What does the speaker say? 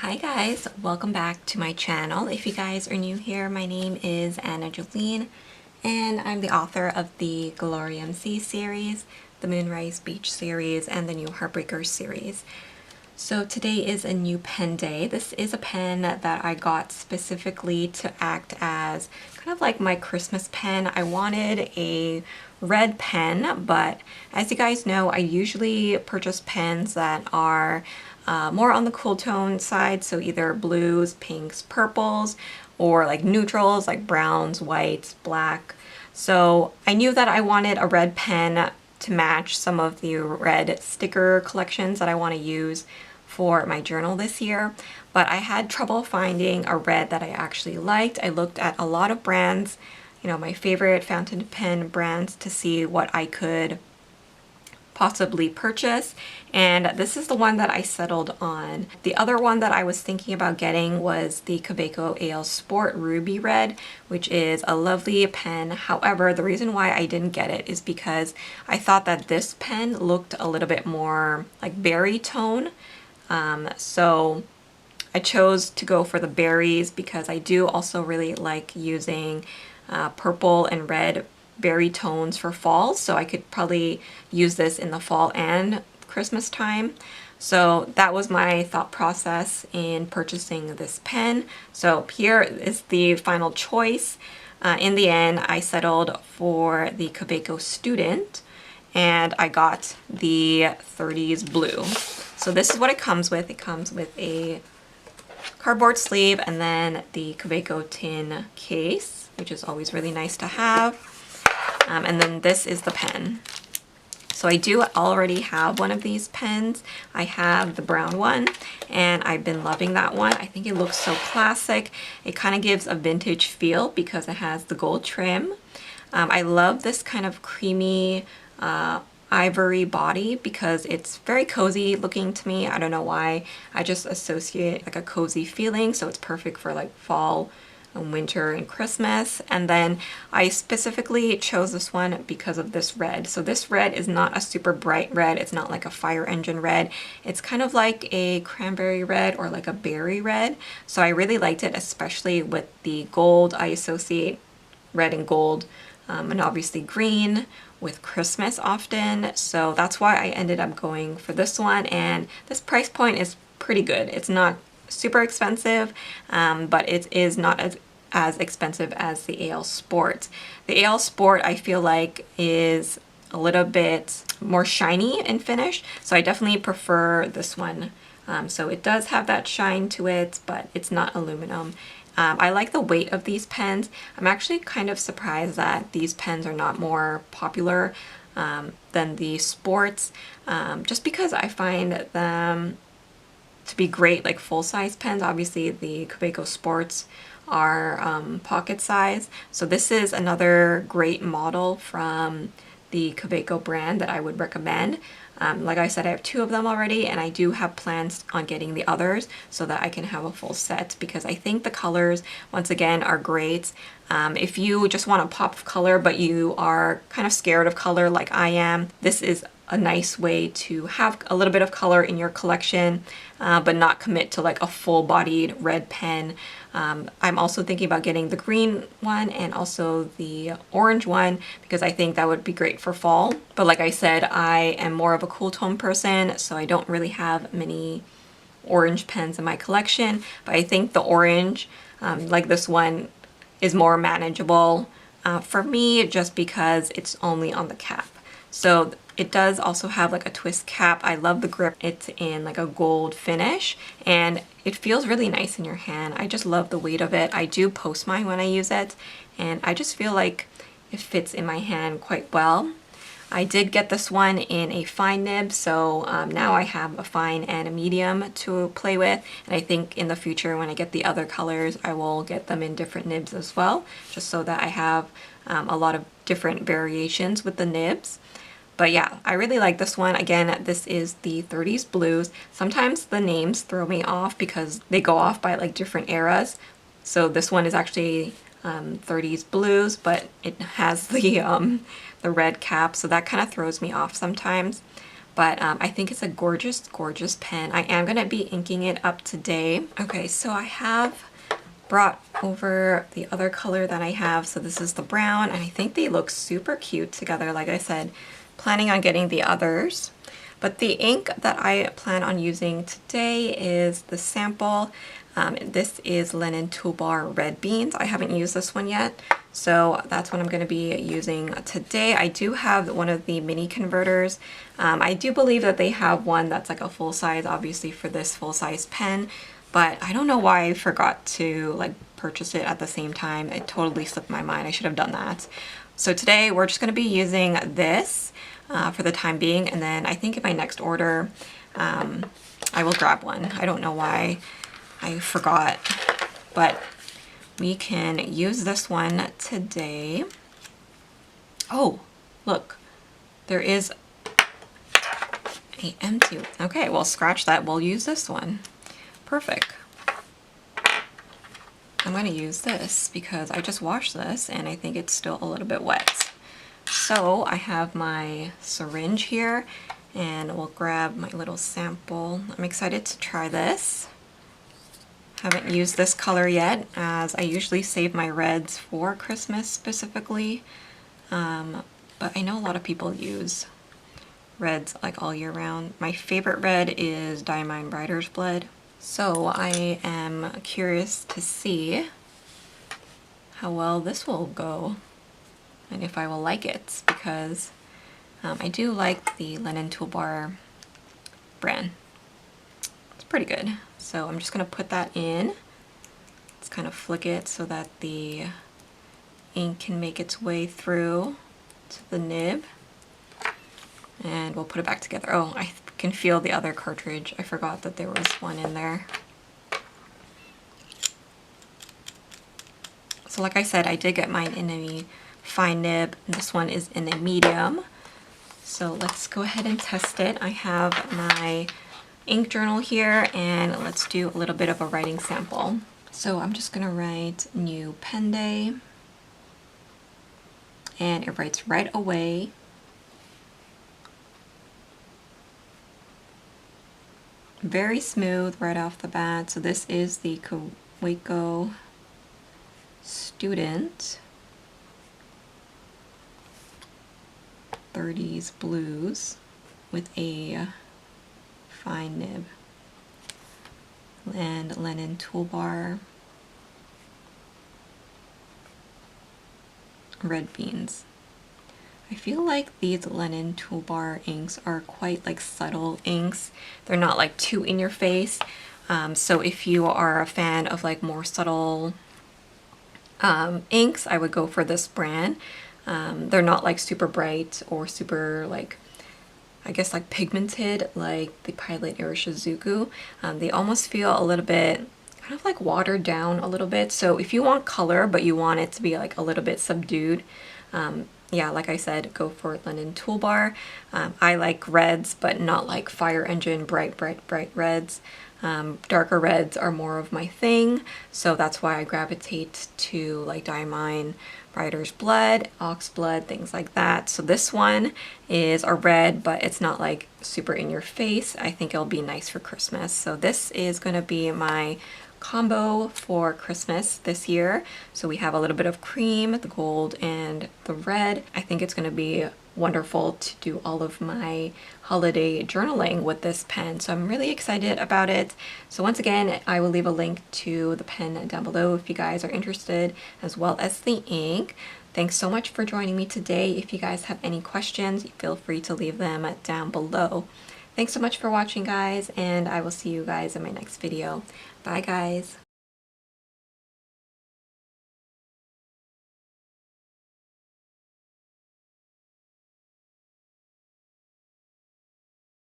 Hi guys, welcome back to my channel. If you guys are new here, my name is Jolene and I'm the author of the Glorium Sea series, the Moonrise Beach series, and the new Heartbreaker series. So today is a new pen day. This is a pen that I got specifically to act as kind of like my Christmas pen. I wanted a red pen, but as you guys know, I usually purchase pens that are more on the cool tone side, so either blues, pinks, purples, or like neutrals like browns, whites, black. So I knew that I wanted a red pen to match some of the red sticker collections that I want to use for my journal this year, but I had trouble finding a red that I actually liked. I looked at a lot of brands, my favorite fountain pen brands, to see what I could possibly purchase, and this is the one that I settled on. The other one that I was thinking about getting was the Kaweco AL Sport Ruby Red, which is a lovely pen. However, the reason why I didn't get it is because I thought that this pen looked a little bit more like berry tone. So I chose to go for the berries because I do also really like using purple and red berry tones for fall, so I could probably use this in the fall and Christmas time. So that was my thought process in purchasing this pen. So here is the final choice. In the end, I settled for the Kaweco Student, and I got the 30's blue. So this is what it comes with. It comes with a cardboard sleeve and then the Kaweco tin case, which is always really nice to have. And then this is the pen. So I do already have one of these pens. I have the brown one and I've been loving that one. I think it looks so classic. It kind of gives a vintage feel because it has the gold trim. I love this kind of creamy ivory body because it's very cozy looking to me. I don't know why. I just associate like a cozy feeling, so it's perfect for like fall and winter and Christmas. And then I specifically chose this one because of this red. So this red is not a super bright red. It's not like a fire engine red. It's kind of like a cranberry red or like a berry red. So I really liked it, especially with the gold. I associate red and gold and obviously green with Christmas often. So that's why I ended up going for this one. And this price point is pretty good. It's not super expensive, but it is not as expensive as the AL Sport. The AL Sport I feel like is a little bit more shiny in finish, so I definitely prefer this one. So it does have that shine to it, but it's not aluminum. I like the weight of these pens. I'm actually kind of surprised that these pens are not more popular than the Sports, just because I find them to be great like full-size pens. Obviously the Kaweco Sports are pocket size, so this is another great model from the Kaweco brand that I would recommend. Like I said, I have two of them already, and I do have plans on getting the others so that I can have a full set, because I think the colors, once again, are great. If you just want a pop of color but you are kind of scared of color like I am, this is a nice way to have a little bit of color in your collection, but not commit to like a full-bodied red pen. I'm also thinking about getting the green one and also the orange one because I think that would be great for fall. But like I said, I am more of a cool tone person, so I don't really have many orange pens in my collection. But I think the orange, like this one, is more manageable for me just because it's only on the cap. So it does also have like a twist cap. I love the grip. It's in like a gold finish and it feels really nice in your hand. I just love the weight of it. I do post mine when I use it and I just feel like it fits in my hand quite well. I did get this one in a fine nib, so now I have a fine and a medium to play with, and I think in the future when I get the other colors I will get them in different nibs as well, just so that I have a lot of different variations with the nibs. But yeah, I really like this one. Again, this is the 30's Blues. Sometimes the names throw me off because they go off by like different eras. So this one is actually 30's Blues, but it has the red cap, so that kind of throws me off sometimes. but I think it's a gorgeous, gorgeous pen. I am going to be inking it up today. Okay, so I have brought over the other color that I have. So this is the brown, and I think they look super cute together. Like I said, planning on getting the others. But the ink that I plan on using today is the sample. This is Linen Toolbar Red Beans. I haven't used this one yet, so that's what I'm going to be using today. I do have one of the mini converters. I do believe that they have one that's like a full size, obviously for this full size pen, but I don't know why I forgot to like purchase it at the same time. It totally slipped my mind. I should have done that. So today we're just going to be using this for the time being, and then I think in my next order I will grab one. I don't know why I forgot, but we can use this one today. Oh, look, there is a M2. Okay, well, scratch that. We'll use this one. Perfect. I'm going to use this because I just washed this and I think it's still a little bit wet. So I have my syringe here and we'll grab my little sample. I'm excited to try this. Haven't used this color yet, as I usually save my reds for Christmas specifically, but I know a lot of people use reds like all year round. My favorite red is Diamine Writer's Blood, so I am curious to see how well this will go and if I will like it, because I do like the Linen Toolbar brand. It's pretty good. So I'm just going to put that in. Let's kind of flick it so that the ink can make its way through to the nib. And we'll put it back together. Oh, I can feel the other cartridge. I forgot that there was one in there. So like I said, I did get mine in a fine nib. This one is in a medium. So let's go ahead and test it. I have my ink journal here, and let's do a little bit of a writing sample. So I'm just gonna write new pen day, and it writes right away. Very smooth right off the bat. So this is the Kaweco Student 30's Blues with a fine nib and Linen Toolbar Red Beans. I feel like these Linen Toolbar inks are quite like subtle inks. They're not like too in your face. So if you are a fan of like more subtle inks, I would go for this brand. They're not like super bright or super like, I guess like pigmented like the Pilot Irishizuku. They almost feel a little bit kind of like watered down a little bit. So if you want color but you want it to be like a little bit subdued, yeah, like I said, go for Linen Toolbar. I like reds, but not like fire engine bright reds. Darker reds are more of my thing, so that's why I gravitate to like Diamine Writer's Blood, Ox Blood, things like that. So this one is a red, but it's not like super in your face. I think it'll be nice for Christmas. So this is going to be my combo for Christmas this year. So we have a little bit of cream, the gold, and the red. I think it's going to be wonderful to do all of my holiday journaling with this pen, so I'm really excited about it. So once again, I will leave a link to the pen down below if you guys are interested, as well as the ink. Thanks so much for joining me today. If you guys have any questions, feel free to leave them down below. Thanks so much for watching, guys, and I will see you guys in my next video. Bye, guys.